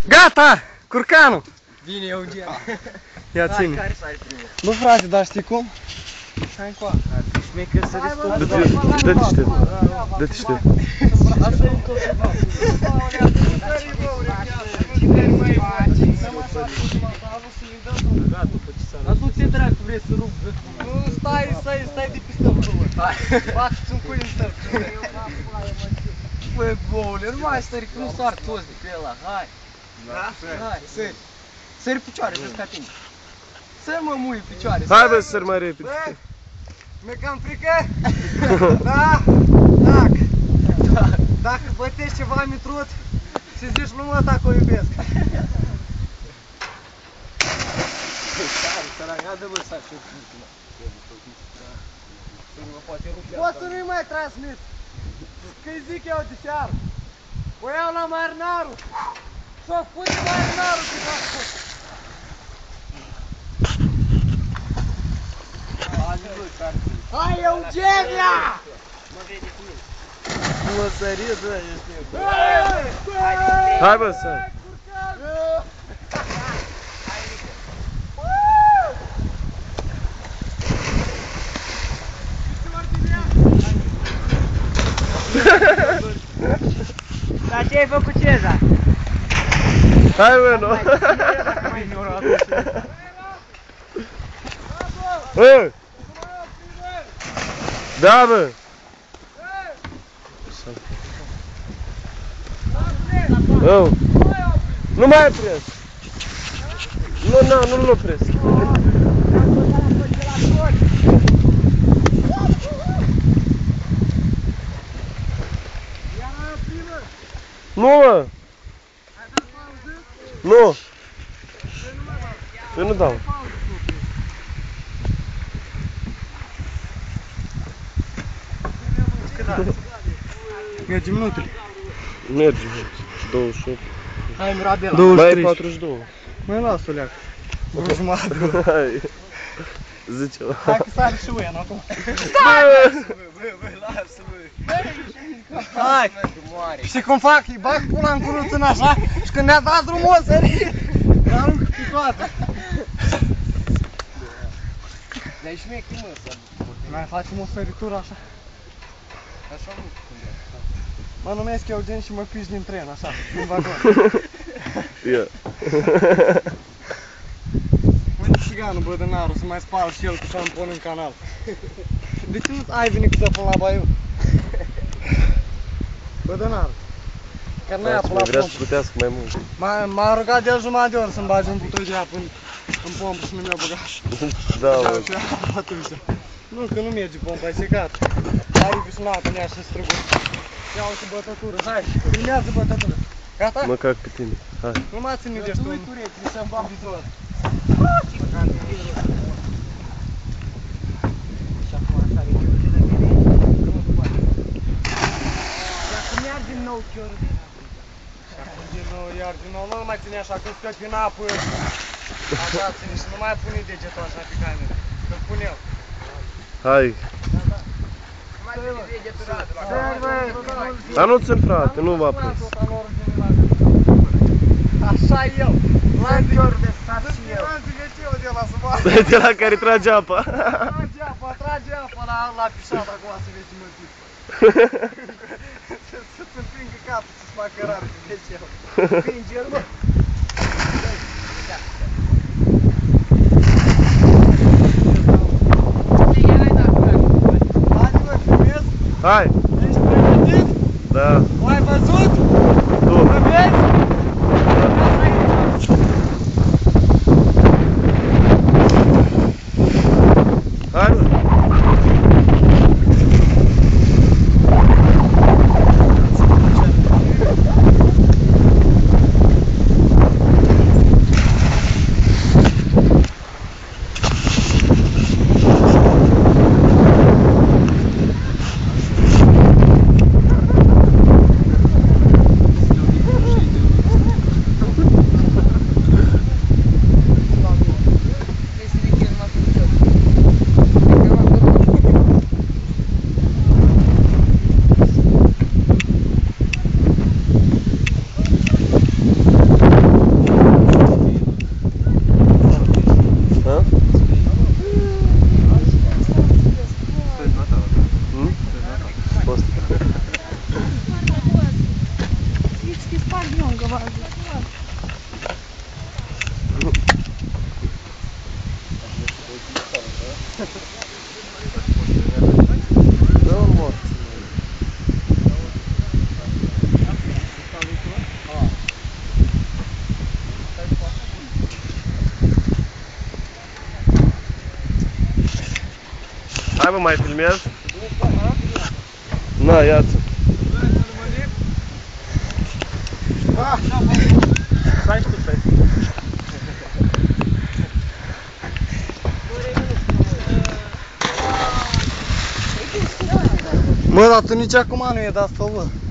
Gata! Curcanul! Vine Eugen. Ia ține. Care sari primul? Bă frate, dar știi cum? Hai încoa. Șmecher să destul. Dă-te ștept. Dă-te ștept. Asta e un tot ceva. Dar tu ce dracu vrei să rup? Nu, stai de pe stăpână. Bați-ți un cui în stăpână. Băi, boule, nu mai stări, că nu sar toți de pe ăla, hai. Hai, sări. Sări picioare, să-ți ca tine. Sări mă mui picioare. Hai bă, sări mai repede. Bă, mi-e cam frică? Da? Dacă bătești ceva mitrut și zici nu mă, dacă o iubesc. Poți să nu-i mai transmit. Că-i zic eu de seară. O iau la marinarul. S-o pune marinarul că s-a spus. Hai, Eugenia! Mă sări, bă, ești nebun. Hai bă, sări. Dar ce ai făcut, Cezar? Hai bă, nu. Bă! Da bă! Oh. Nu mai opresc! Nu-l opresc! Nu mă! Nu! Eu nu dau! Mergem minutele. Mergem, 28. Hai, Mirabela. 23. Mai 42. Mai las-o leac. O jumătate. Hai. Zice-o. Hai că sari și uien acum. Bă, lasă-mă. Hai, moare. Și cum fac? Îi bag pula în curuță în așa și când ne-a dat drumul o sări, aruncă pe toată. Dar ești mechi, mă, să... Mai facem o săritură așa. Așa nu. Mă numesc Eugen și mă piși din tren, așa, din vagon. Ia. Uite țiganul bădănarul să mai spală și el cu șampon în canal. De ce nu ai venit cu tăpul la baiu? Bădănarul. Că n-ai apă la Vrea să pompă. plutească mai mult. M-a rugat de el jumătate de oră să-mi bagi un buton de apă în pompă și nu mi-a băgat. Da, bă. Atunci. Nu, că nu merge pompa, e secat. Ai visunată în ea și străgut. Ia uite bătătură, hai, filmează bătătură. Gata? Mă cac pe tine. Hai. Nu m-a ținut destul. Du-i tureții să-mi bag vitrol. Și acum asta e de la mine. Dacă mergi din nou chiorul din apă. Și acum din nou, iar din nou, nu mai ține așa, când scoți din apă. Așa ține și nu mai pune degetul așa pe cameră. Că-l pun eu. Hai. Mai ține degetul radu. Dar nu țin frate, nu v-a prins. Așa e eu. Lan chiorul de stat și eu. De la să bată. De la care trage apa. Trage apa la pișat acum să vezi mă zic. Să-ți împingă capul, să-ți facă rar, vezi eu. Pinge-l, mă. Haide mă, filmez. Hai. Ești pregătit? Da. M-ai văzut? Tu. Mă vezi? Hai bă. lungă bază. Dă-l mort. Hai mă, mai filmez? Na, ia-ți. Stai tu, stai. Mă, dar tu nici acum nu e dat să o văd.